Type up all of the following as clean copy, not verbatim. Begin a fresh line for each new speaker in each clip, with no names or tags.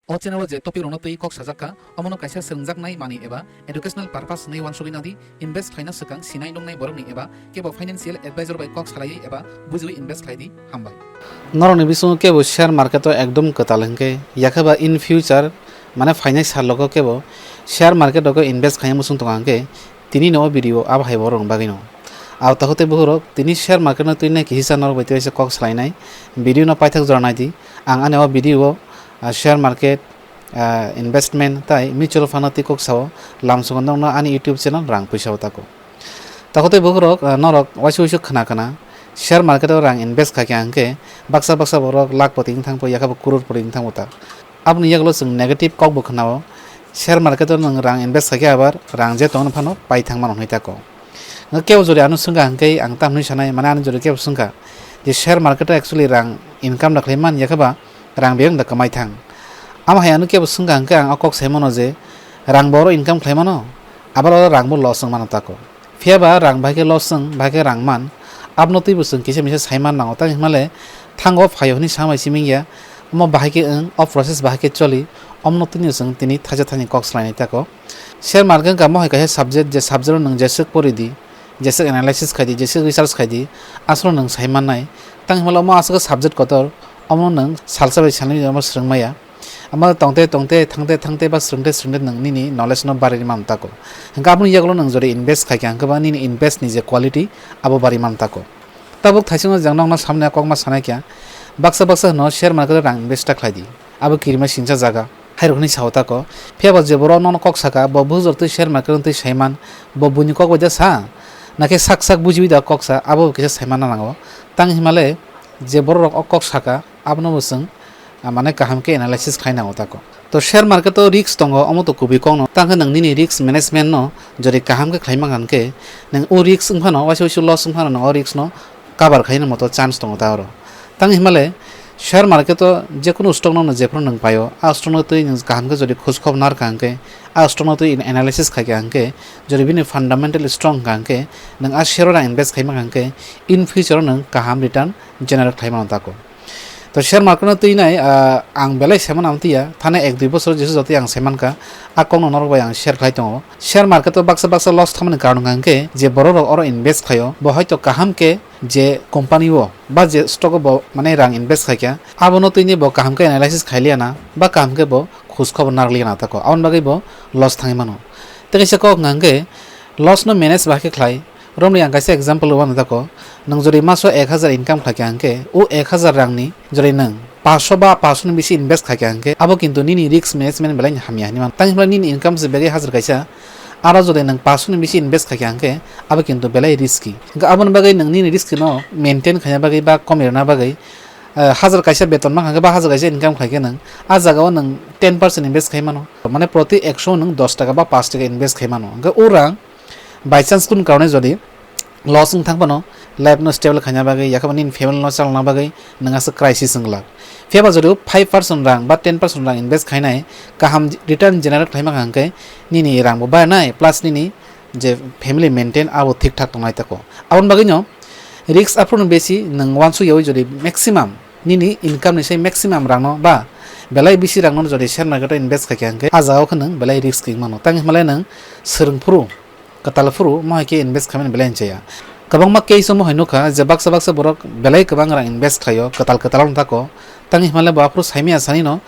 O channel je topic rono tui kok sajaka omono kaisa sengjaknai mani eba educational purpose nei wansogina di invest khaina sekang sinai dongnai borokni eba kebo financial advisor bai kok salai eba bujui invest khaidi hambai
নরনি বিসং কেবো share মার্কেটও একদম কতালংকে ইয়াখাবা in future মানে finance লোক কেবো শেয়ার মার্কেটকে ইনভেস্ট খাই মুসুং তংকে তিনি নো ভিডিও আব হাইব রং বাগিনো আও তাহতে বহুরক তিনি শেয়ার মার্কেট তুই না কিসা নর বাইতে এসে কক সালাইনাই ভিডিও ন পাইথাক জরনাই দি আং আনেও ভিডিও শেয়ার মার্কেট ইনভেস্টমেন্ট তাই মিউচুয়াল ফান্ডতি কক সাও লামসুগন দং আনি ইউটিউব চ্যানেল রাং পয়সাও তাকো তাহতে বহুরক নরক ওয়াইসু ওয়াইসু খানা খানা শেয়ার মার্কেটও রাং ইনভেস্ট খাকে আংকে বাক্সা বাক্সা বরক লাখ পতি থাকবো ইয়াখাবো কুরোর পতি থাকবো তা আপনি ইয়াগুলো जों নেগেটিভ কক বো খানাও শেয়ার মার্কেটও নং রাং ইনভেস্ট খাকে আবার রাং যে তন ফানো পাই থাক মান হই তাকো কেউ যদি আনু সুঙ্গা আংকে আং তামনি সানাই মানে আনু যদি কেউ সুঙ্গা যে শেয়ার মার্কেটও एक्चुअली রাং ইনকাম রাখলে মান ইয়াখাবা রাং বেং দা কামাই থাং আমা হায়ানো কেউ সুঙ্গা আংকে আং কক সাইমনো যে রাং বড় ইনকাম খাইমানো আবার রাং বো লস মান তাকো ফিয়াবা রাং ভাগে লস ভাগে রাং মান আপনো তুই বসুন কিসে মিসে সাইমান নাও তা হিমালে থাঙ্গো ফাইহনি সামাই সিমিংয়া মো বাহাকে অ প্রসেস বাহাকে চলি অমনো তিনি সং তিনি থাজা থানি কক্স লাইনি তাকো শেয়ার মার্কেট কা মহাই কাহে সাবজেক্ট যে সাবজেক্ট নং যেসে পরিদি যেসে এনালাইসিস খাইদি যেসে রিসার্চ খাইদি আসলে নং সাইমান নাই তাং হিমালে মো আসকে সাবজেক্ট কতর অমনো নং সালসাবাই সানি আমা স্রংমায়া আমা তংতে তংতে থাংতে থাংতে বা স্রংতে স্রংতে নং নিনি নলেজ ন বারি মান তাকো হংকা আপনি ইয়াগুলো নং জরে ইনভেস্ট খাইকে হংকা নিনি ইনভেস্ট নি যে কোয়ালিটি আবো বারি মান তাকো তাবুক থাইসং জাংনাং সামনে ককমা সানাই क्या बाक्सा बाक्सा न शेयर मार्केट रां इनभेस्ट खाइदी अब किरिमा सिंचा जागा हाइरखनि सावता को फेबा जेबरो नन कक साका ब बुजर तु शेयर मार्केट तु साइमान ब बुनि कक बजा सा नाके साक साक बुजिबि दा कक सा अब किसे साइमान नांगो तां हिमाले जेबरो कक साका आपनो बसं माने काहाम के एनालाइसिस खाइना होता को तो शेयर मार्केट तो रिस्क दंगो अमो तो कुबि कनो तांखो नोंनि रिस्क मैनेजमेंट न जरि काहाम के खाइमा गानके नों ओ रिस्क उनफानो वासो लस उनफानो न रिस्क न काबार खाइनो मतो चान्स दङ तारो तां हिमाले शेयर मार्केट जे कोनो स्टक न जेफ्रो नों पायो आ स्टक न तुइ गाहाम के जरि खोज खबर नार कांके आ स्टक न तुइ एनालाइसिस खाके आंके जरि बिनि फंडामेंटल स्ट्रंग कांके नों आ शेयर रा इनभेस्ट खाइमा कांके इन फ्यूचर नों काहाम रिटर्न जनरेट खाइमा ताको तो शेयर मार्केट तुई नाय आं बेलाय सेमान आमतिया थाने एक दुई बছর जेसु जति आं सेमान का आ कोन नरबाय आं शेयर खाइ दङ शेयर मार्केट बाक्सा बाक्सा लस थामने कारण गांके जे बरो अर इनभेस्ट खायो ब हयतो काहाम के जे कंपनी वो बा जे स्टक बो माने रां इनभेस्ट खाइया आबनो तुइनि ब काहाम के एनालाइसिस खाइलिया ना बा काहाम के ब खोज खबर नारलिया ना ताको आउन बागै ब लस थाङै मानो तेसे को गांके लस न मैनेज बाके खाइ रमनि आं गाइसे एग्जांपल वन ताको नों जरि मासो 1000 इनकाम खाके आंके ओ 1000 रांनि जरि नों 500 बा 500 नि बेसि इनभेस्ट खाके आंके आबो किन्तु निनि रिस्क मैनेजमेंट बेलाय हामिया नि मान तांनि निनि इनकाम जे बेगे हाजार गाइसा आरो जदि नों 500 नि बेसि इनभेस्ट खाके आंके आबो किन्तु बेलाय रिस्की आबोन बागै नों निनि रिस्क न मेंटेन खाया बागै बा कमेरना बागै हाजार गाइसा बेतन मा खाके बा हाजार गाइसा इनकाम खाके नों आ जागाव नों 10% इनभेस्ट खाइ मानो माने प्रति 100 नों 10 टाका बा 5 टाका इनभेस्ट खाइ मानो ओ रां बाय चान्स कुन कारणे जदि लस थांबानो लाइफ न स्टेबल खाना बागै याखा निन फेमिलि न चालना बागै नोंगासो क्राइसिस संगला फेबा जदि 5% रां बा 10% रां इनभेस्ट खाइनाय गाहाम रिटर्न जनरेट खाइमा गांके निनि रां बो बायनाय प्लस निनि जे फेमिलि मेंटेन आबो ठीक ठाक तंनाय ताको आउन बागै न रिस्क आफोरनो बेसि नों वानसु याव जदि मैक्सिमाम निनि इनकाम निसै मैक्सिमाम रां न बा बेलाय बिसि रां न जदि शेयर मार्केट इनभेस्ट खाइके आंके आजाव खनो बेलाय रिस्क मानो तां हिमालय नों सोरंफुरु कतालफुरु माके इनभेस्ट खामन बेलाय जाया गोबां मा केस म हैनुखा जे बाक्सा बाक्सा बरक बेलाय गोबां रां इनभेस्ट खायो कताल कताल ताको तां हिमालय बाफ्रु साइमिया सानि न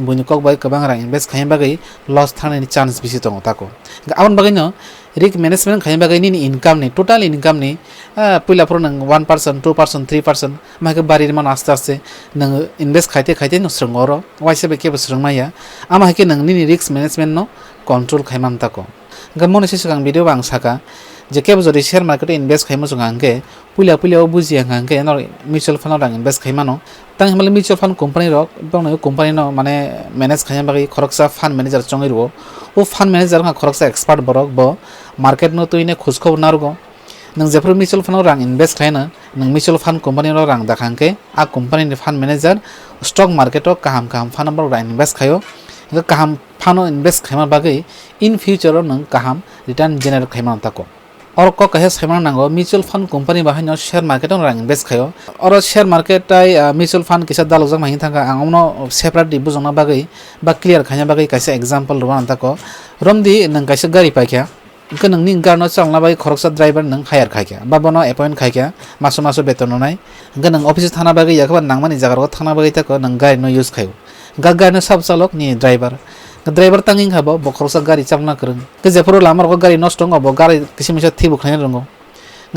बुनि कक बाय गोबां रां इनभेस्ट खाय बागै लस थानायनि चान्स बिसि दङ ताको आउन बागै न रिस्क मैनेजमेंट खाय बागै नि इनकाम नि टोटल इनकाम नि पहिलाफ्रु नों 1% 2% 3% माके बारि मान आस्ते आस्ते नों इनभेस्ट खायते खायते न स्रंगर वाइसे बेके स्रंमाया आमा हाके नों नि रिस्क मैनेजमेंट न कंट्रोल खायमान ताको गमने सिगां भिडिअ आं साका जे केबो जदि शेयर मार्केट इनभेस्ट खाइमो जों आंके पुइला बुजिया आंके न म्यूचुअल फंड रां इनभेस्ट खाइमानो तां हिमाले म्यूचुअल फंड कंपनी रक बनो कंपनी न माने मैनेज खाइया बागै खरकसा फंड मैनेजर चंगै रो ओ फंड मैनेजर हा खरकसा एक्सपर्ट बरक ब मार्केट न तुइने खोज खबर नारगो नों जेफोर म्यूचुअल फंड रां इनभेस्ट खाइना नों म्यूचुअल फंड कंपनी रां दाखांके आ company fund manager stock market काहाम काहाम फंड नंबर रां इनभेस्ट खायो काहाम फानो इनभेस्ट खाइमा बागै इन फ्यूचर नों काहाम रिटर्न जनरेट खाइमा ताको or ko kahe saimang nango mutual fund company bahino share market on rang invest khayo or share market tai mutual fund kisa dalojak mahin thanga angomno separate di bujongna bagai ba clear khanya bagai kaisa example ro anta ko romdi nang kaisa gari paikya ke nang ning garno changna bai khoroksa driver nang hire khaikya ba bono appoint khaikya maso maso beton nai ke nang office thana bagai yakba nangmani jagar ko thana bagai ta ko nang gari no use khayo gaggar sab chalok ni driver driver tanging habo bo khoroksa gari changna krung ke jeporo lamar ko gari nosto ngo gari kisimisa thibu khaina rongo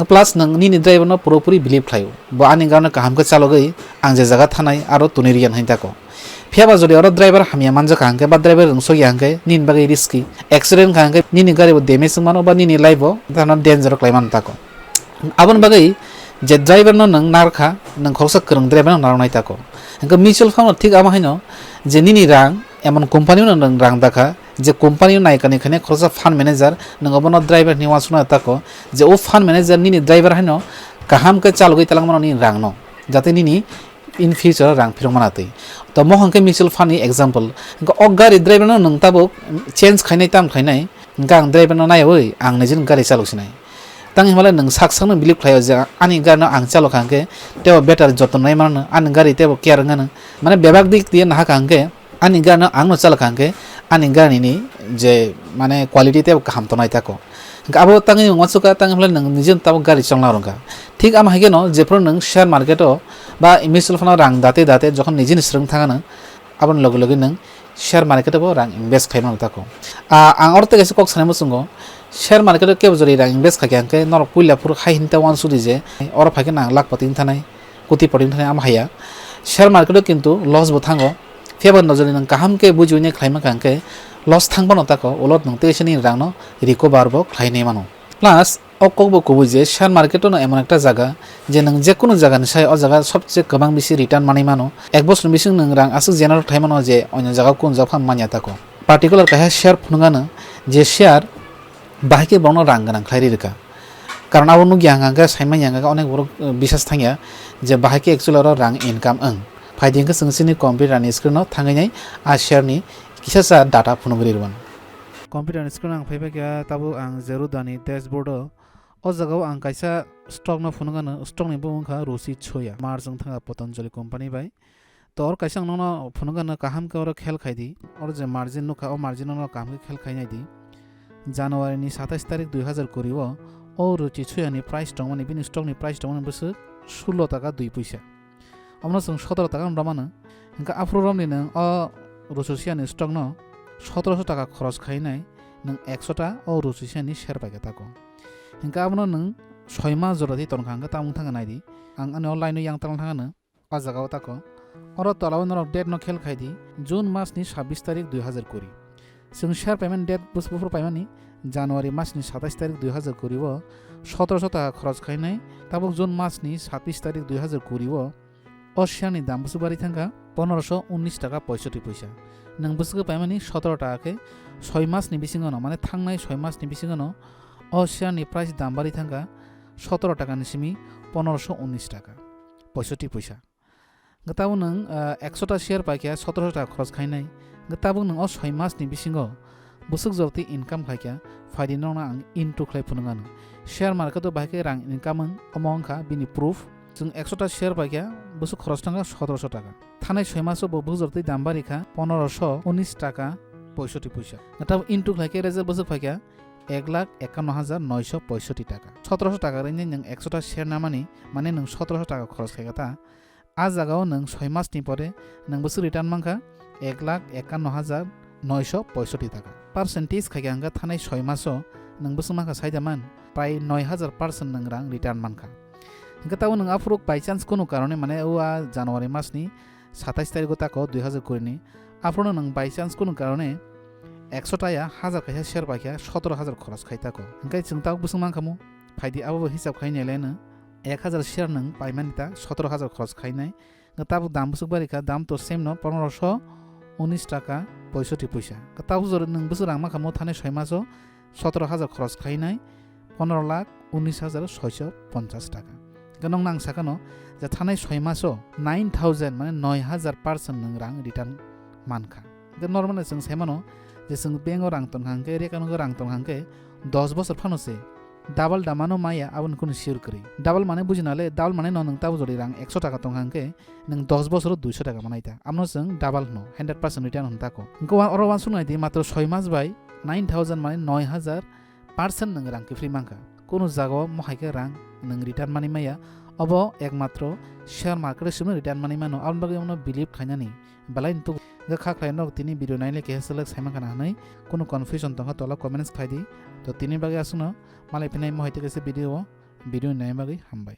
plus nang nini driver no puropuri believe khlayo bo ani garno kaham ke chalogai ang je jaga thanai aro tunirian hain tako fiaba jodi aro driver hamia manja kahangke ba driver rungso yangke nin bagai risky accident kahangke nini gari bo damage mano ba nini life bo tana danger klaiman tako abon bagai je driver no nang narkha nang khoroksa krung driver no narnai tako engka mutual fund thik ama haino je nini rang এমন কোম্পানিও নং রাং দেখা যে কোম্পানিও নাইকানি খানে খরচা fund manager নং অবন driver নি ওয়াসনা তাকো যে ও ফান্ড ম্যানেজার নিনি ড্রাইভার হাইনো কাহাম কে চালগই তালাং মানো নি রাং ন যাতে নিনি ইন ফিউচার রাং ফিরং মানাতে তো মহংকে মিউচুয়াল ফান্ড এক্সাম্পল অ গাড়ি ড্রাইভার নং তাবো চেঞ্জ খাইনাই তাম খাইনাই গাং ড্রাইভার নাই ওই আং নিজিন গাড়ি চালকছিনাই তাং হিমালে নং সাকসাंनो बिलिभ खायो जे आनि गारनो आं चालकांके तेव बेटार जतन नाय मानो आनि गारि तेव केयार गानो माने बेबाक दिक दिए नाहा कांके आनि गारनो आंनो चालकांके आनि गारिनि जे माने क्वालिटी तेव काम तो नाय ताको आबो तांनि वासुका तां हिमाले नों निजन ताबो गारि चलना रंगा ठीक आम हागेनो जेफोर नों शेयर मार्केटो बा मिउचुअल फान्ड रां दाते दाते जखन निजिन स्रं थागानो आबन लगे लगे नों शेयर मार्केटो रां इनभेस्ट खायनो ताको आं अरते गेसे कक सानाय मुसुंगो शेयर मार्केट केव जरी रां इनभेस्ट खाके नर पुइलापुर हाइनता वान सुदि जे और फाके नां लाख पतिन थानाय कोटि पतिन थानाय आम हाया शेयर मार्केट किन्तु लस बो थांगो फेबर नजरि नों काहाम के बुजुइने खायमा कांके लस थांबनो ताको उलट नों तेसनि रांनो रिकभार बो खायने मानो प्लास अकबो कबो जे शेयर मार्केट न एमन एकटा जागा जे नों जे कोनो जागानि साय अ जागा सबसे गोबां बेसि रिटार्न माने मानो एक बोसोर बिसिं नों रां आसु जेनारेल थाय मानो जे अन्य जागा कोन जाफाम मानिया ताको पार्टिकुलार काहे शेयर फुनगानो जे शेयर बाहायके बावनो रां गोनां खायरि रोखा कारण आबो नु गियाङांगा साइमा याङांगा अनेक बर बिसास थांया जे बाहायके एक्चुअल रां इनकाम ओं फाइदिंखो सोंसिनि कम्पिउटार स्क्रिनाव थांगायनाय आ शेयरनि किसासा डाटा फुनबरिरवन कम्पिउटार स्क्रिन आं फैबाय गया ताबो आं जेरो दानि डैशबोर्ड अ जागाव आं कायसा स्टक न फुनगानो स्टक नि बुंखा रुसि छोया मार्जों थांगा पतंजलि कंपनी बाय तो और कायसा न फुनगानो काहाम के और खेल खायदि और जे मार्जिन नुखा ओ मार्जिन न काम के खेल खायनायदि জানুয়ারিनि 27 तारिख 2020 ओ रुचि छुयानि प्राइस दं माने बिनि स्टकनि प्राइस दं बसो 16 टाका 2 पैसा अमनो जों 17 टाका मानो इनका आफ्रोरमनि नों अ रुचुसियानि स्टक न 1700 टाका खरच खायनाय नों 100 टा ओ रुचुसियानि शेयर पाइगा ताको इनका अमनो नों 6 मास जराति तनखांगा तामुं थांगा नायदि आं आने अनलाइन यां तां थांगानो अ जागाव ताको और तलाव नरक डेट न खेल खायदि जून मासनि 26 तारिख 2020 जों शेयर पेमेंट डेट बुसबुफोर पाइमानि जानुवारि मासनि 27 तारिख 2020 1700 टाका खरच खायनाय ताबुक जून मासनि 26 तारिख 2020 अ शेयरनि दाम बुसुबारि थांगा 1519 टाका 65 पैसा नों बुसुखो पाइमानि 17 टाकाके 6 मासनि बिसिङाव माने थांनाय 6 मासनि बिसिङाव अ शेयरनि प्राइस दाम बारि थांगा 17 टाकानि सिमि 1519 टाका 65 पैसा गताबो नों 100 टा शेयर पाइया 1700 टाका खरच खायनाय गताबो नों अ 6 मासनि बिसिङाव बुसुक जरति इनकाम खायया फाइदिनो आं इनटु खाय फुनगानो शेयर मार्केट बाहायके रां इनकाम अमंखा बिनि प्रूफ जों 100 टा शेयर पाइया बुसुक खरच थांगा 1700 टाका थानाय 6 मासो बुसुक जरति दाम बारिखा 1519 टाका 65 पैसा गताबो इनटु खायके रेजाल्ट बुसुक फाइया 1,51,965 टाका 1700 टाका रेनि नों 100 टा शेयर नामानि माने नों 1700 टाका खरच खायगाता आ जागाव नों 6 मासनि परे नों बुसुक रिटार्न मांखा 1,51,965 टाका पार्सेंटेज खायगांगा थानाय 6 मासो नों बुसुक मांखा साइदामान प्राय 9000% नों रां रिटार्न मानखा गताव नों आफुरुक बाय चान्स कोनो कारणे माने ओआ जानुवारि मासनि 27 तारिख ताको 2020 नि आफुरनो नों बाय चान्स कोनो कारणे 100 टाया 1000 खायसा शेयर बायखा 17000 खरच खायताको ओंखाय जों ताव बुसुक मांखामु फायदि आबो हिसाब खायनायलायनो 1000 शेयर नों पाइमानिता 17000 खरच खायनाय गताव दाम बुसुक बारिखा दाम तो सेम न 1519 टाका 65 पैसा गताव जर नों बुसुक रां माखामु थानाय 6 मासो 17000 खरच खायनाय 15,19,650 टाका गनों नां साकानो जे थानाय 6 मासो 9000 माने 9000% नों रां रिटार्न मानखा ग नर्माल जों सेमानो जे जों बेंक रां तनखांके रेकानो रां तनखांके 10 बছर फानोसे
ডাবল দামানো মাইয়া আবন কোনো শিওর করি ডাবল মানে বুঝি নালে ডাবল মানে নং তাবো যদি রাং 100 টাকা তংহাংকে নং 10 বছর 200 টাকা মানাইতা আমনো जों ডাবল ন 100% রিটার্ন হন তাকো ইনকো অর ওয়ান সুনাইতি মাত্র 6 মাস বাই 9000 মানে 9000% নং রাংকে ফ্রি মাংকা কোনো জায়গা মহাইকে রাং নং রিটার্ন মানি মাইয়া অব একমাত্র শেয়ার মার্কেটে সুমনে রিটার্ন মানি মানো আলন বাগে আমনো বিলিভ খাইনানি বালাই তো খা খাইনো তিনি ভিডিও নাইলে কেহেসলে সাইমা কানা হানাই কোনো কনফিউশন তংহা তলা কমেন্টস খাইদি তো তিনি বাগে আসুন মালাই ফিনাই মহাইতে গেছে ভিডিও নাই বাগে হামবাই